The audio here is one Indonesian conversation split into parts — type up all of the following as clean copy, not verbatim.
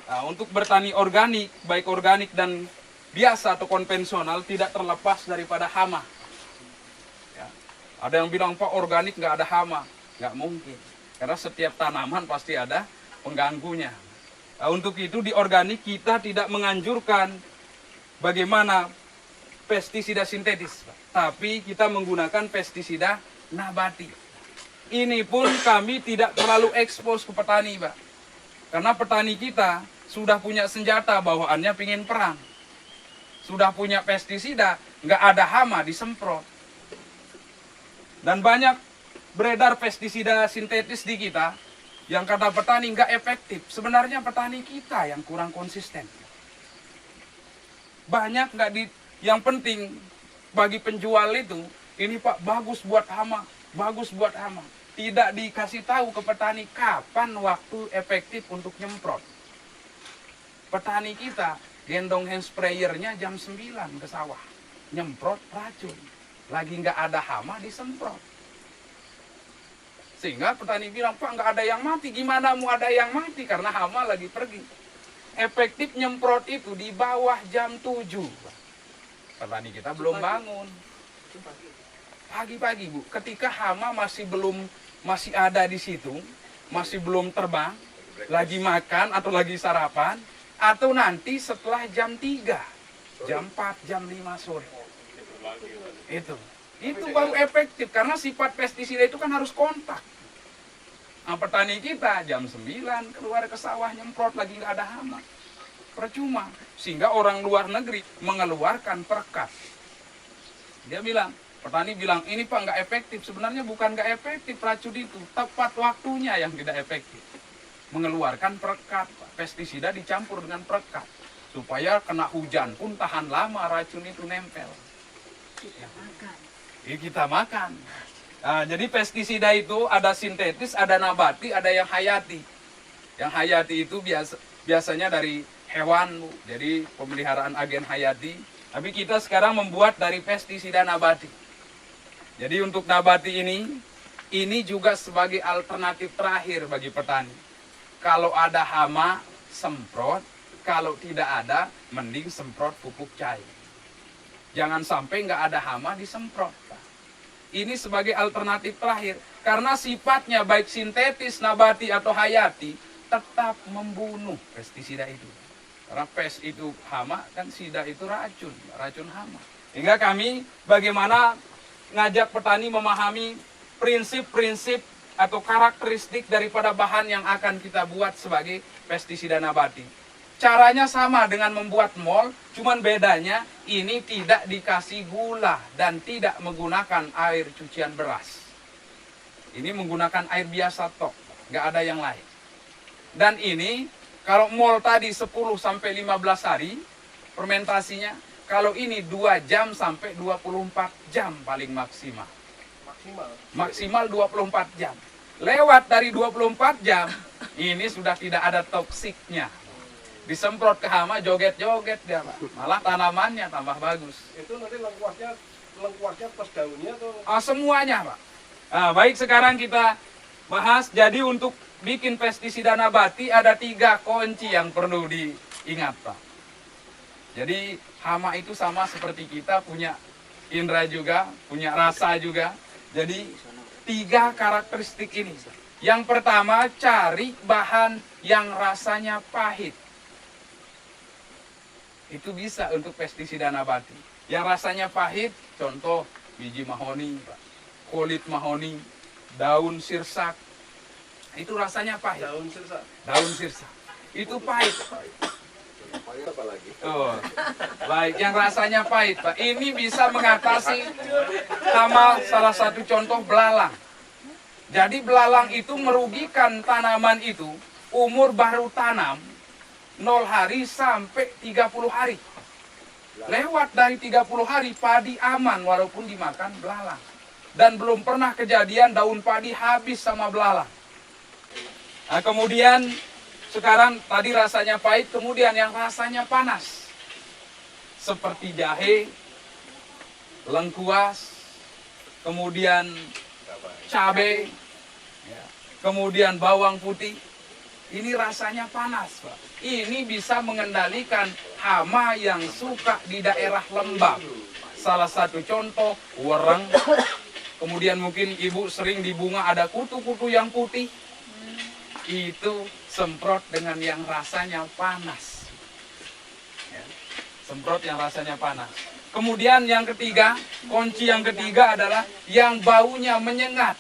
Nah, untuk bertani organik, baik organik dan biasa atau konvensional, tidak terlepas daripada hama. Ya. Ada yang bilang, Pak, organik nggak ada hama. Nggak mungkin. Karena setiap tanaman pasti ada pengganggunya. Nah, untuk itu di organik kita tidak menganjurkan bagaimana pestisida sintetis, Pak. Tapi kita menggunakan pestisida nabati. Ini pun kami tidak terlalu ekspos ke petani, Pak. Karena petani kita sudah punya senjata bawaannya pingin perang. Sudah punya pestisida, nggak ada hama disemprot. Dan banyak beredar pestisida sintetis di kita yang kata petani nggak efektif. Sebenarnya petani kita yang kurang konsisten. Banyak nggak di, yang penting bagi penjual itu, ini Pak bagus buat hama, bagus buat hama. Tidak dikasih tahu ke petani kapan waktu efektif untuk nyemprot. Petani kita gendong hand sprayernya jam 9 ke sawah. Nyemprot racun. Lagi nggak ada hama disemprot. Sehingga petani bilang, Pak nggak ada yang mati. Gimana mau ada yang mati? Karena hama lagi pergi. Efektif nyemprot itu di bawah jam 7. Petani kita belum bangun. Pagi-pagi, Bu. Ketika hama masih ada di situ, masih belum terbang, lagi makan atau lagi sarapan, atau nanti setelah jam 3, jam 4, jam 5 sore. Itu baru efektif, karena sifat pestisida itu kan harus kontak. Nah, petani kita jam 9 keluar ke sawah nyemprot, lagi nggak ada hama. Percuma. Sehingga orang luar negeri mengeluarkan perkat. Dia bilang, petani bilang, ini Pak nggak efektif. Sebenarnya bukan nggak efektif racun itu, tepat waktunya yang tidak efektif. Mengeluarkan perekat, pestisida dicampur dengan perekat. Supaya kena hujan pun tahan lama racun itu nempel. Kita makan. Nah, jadi pestisida itu ada sintetis, ada nabati, ada yang hayati. Yang hayati itu biasanya dari hewan, Bu. Jadi pemeliharaan agen hayati. Tapi kita sekarang membuat dari pestisida nabati. Jadi untuk nabati ini juga sebagai alternatif terakhir bagi petani. Kalau ada hama, semprot. Kalau tidak ada, mending semprot pupuk cair. Jangan sampai nggak ada hama disemprot. Ini sebagai alternatif terakhir. Karena sifatnya baik sintetis, nabati, atau hayati, tetap membunuh pestisida itu. Karena pes itu hama, kan sida itu racun, racun hama. Hingga kami bagaimana ngajak petani memahami prinsip-prinsip atau karakteristik daripada bahan yang akan kita buat sebagai pestisida nabati. Caranya sama dengan membuat mol, cuman bedanya ini tidak dikasih gula dan tidak menggunakan air cucian beras. Ini menggunakan air biasa tok, nggak ada yang lain. Dan ini kalau mol tadi 10 sampai 15 hari fermentasinya, kalau ini 2 jam sampai 24 jam paling maksimal. Maksimal 24 jam. Lewat dari 24 jam, ini sudah tidak ada toksiknya. Disemprot ke hama, joget-joget dia, Pak. Malah tanamannya tambah bagus. Itu nanti lengkuasnya plus daunnya atau? Semuanya, Pak. Nah, baik, sekarang kita bahas. Jadi untuk bikin pestisida nabati ada 3 kunci yang perlu diingat, Pak. Jadi hama itu sama seperti kita, punya indera juga, punya rasa juga. Jadi 3 karakteristik ini. Yang pertama, cari bahan yang rasanya pahit. Itu bisa untuk pestisida nabati. Yang rasanya pahit, contoh biji mahoni, kulit mahoni, daun sirsak. Itu rasanya pahit. Daun sirsak. Daun sirsak. Itu pahit. Pahit apa lagi? Oh, baik, yang rasanya pahit, Pak. Ini bisa mengatasi hama, salah satu contoh belalang. Jadi belalang itu merugikan tanaman itu, umur baru tanam 0 hari sampai 30 hari. Lewat dari 30 hari padi aman walaupun dimakan belalang. Dan belum pernah kejadian daun padi habis sama belalang. Nah, kemudian sekarang tadi rasanya pahit, kemudian yang rasanya panas. Seperti jahe, lengkuas, kemudian cabai, kemudian bawang putih. Ini rasanya panas, Pak. Ini bisa mengendalikan hama yang suka di daerah lembab. Salah satu contoh, wereng. Kemudian mungkin ibu sering di bunga ada kutu-kutu yang putih. Itu semprot dengan yang rasanya panas. Ya, semprot yang rasanya panas. Kemudian yang ketiga, kunci yang ketiga adalah yang baunya menyengat.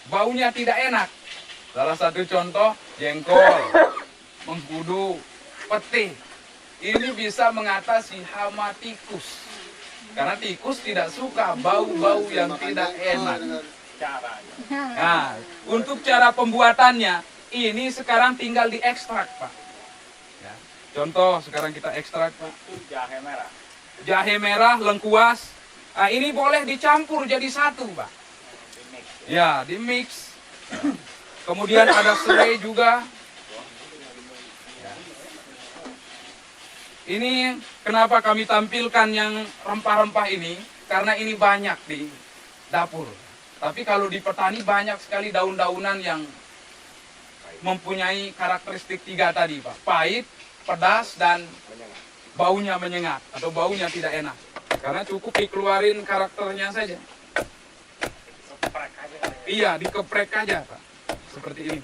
Baunya tidak enak. Salah satu contoh, jengkol, mengkudu, peti. Ini bisa mengatasi hama tikus. Karena tikus tidak suka bau-bau yang tidak enak. Nah, untuk cara pembuatannya, ini sekarang tinggal diekstrak, Pak. Ya, contoh, sekarang kita ekstrak, Pak. Jahe merah. Jahe merah, lengkuas. Nah, ini boleh dicampur jadi satu, Pak. Ya, di mix. Kemudian ada serai juga. Ya. Ini kenapa kami tampilkan yang rempah-rempah ini? Karena ini banyak di dapur. Tapi kalau di petani banyak sekali daun-daunan yang mempunyai karakteristik tiga tadi, Pak. Pahit, pedas, dan baunya menyengat atau baunya tidak enak. Karena cukup dikeluarin karakternya saja. Iya, dikeprek aja, Pak. Seperti ini.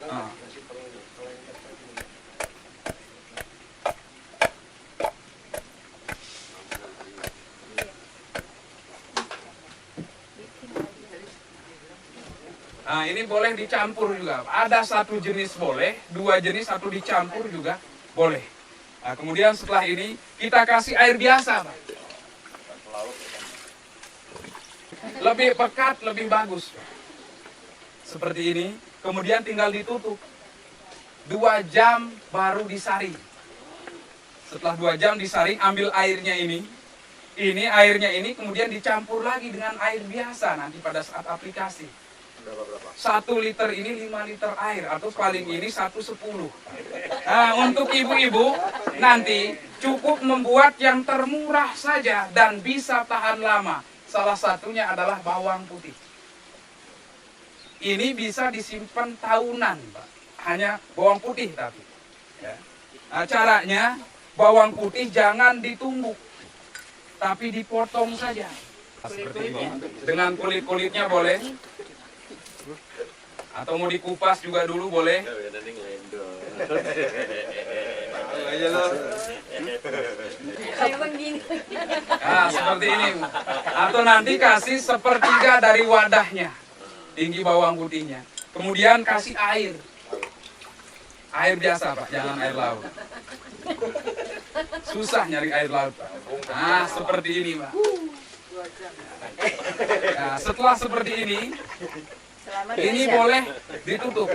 Nah. Nah, ini boleh dicampur juga. Ada satu jenis boleh, dua jenis satu dicampur juga boleh. Nah, kemudian setelah ini kita kasih air biasa, Pak. Lebih pekat, lebih bagus, Pak. Seperti ini, kemudian tinggal ditutup. 2 jam baru disaring. Setelah 2 jam disaring, ambil airnya ini. Ini airnya ini kemudian dicampur lagi dengan air biasa nanti pada saat aplikasi. 1 liter ini 5 liter air atau paling ini 1/10. Nah, untuk ibu-ibu nanti cukup membuat yang termurah saja dan bisa tahan lama. Salah satunya adalah bawang putih. Ini bisa disimpan tahunan, Pak. Hanya bawang putih tapi. Ya. Nah, caranya bawang putih jangan ditumbuk, tapi dipotong saja. Seperti ini. Dengan kulit-kulitnya boleh. Atau mau dikupas juga dulu boleh. Nah, seperti ini. Atau nanti kasih 1/3 dari wadahnya. Tinggi bawang putihnya. Kemudian kasih air. Air biasa, Pak, jangan air laut. Susah nyari air laut, Pak. Nah, seperti ini, Pak. Nah, setelah seperti ini boleh ditutup.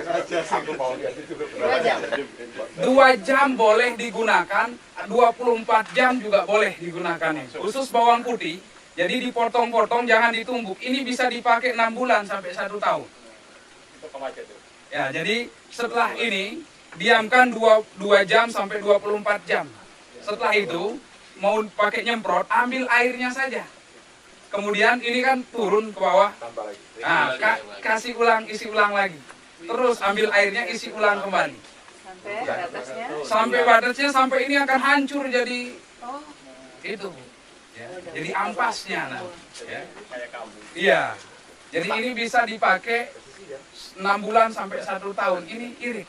2 jam boleh digunakan, 24 jam juga boleh digunakan. Khusus bawang putih, jadi dipotong-potong, jangan ditumbuk. Ini bisa dipakai 6 bulan sampai 1 tahun. Ya, jadi setelah ini diamkan 2 jam sampai 24 jam. Setelah itu mau pakai nyemprot, ambil airnya saja. Kemudian ini kan turun ke bawah. Nah, kasih ulang, isi ulang lagi. Terus ambil airnya, isi ulang kembali. Sampai batasnya. Sampai batasnya, sampai ini akan hancur jadi itu. Ya, jadi ampasnya. Nah, ya. Iya. Jadi ini bisa dipakai 6 bulan sampai 1 tahun. Ini irit.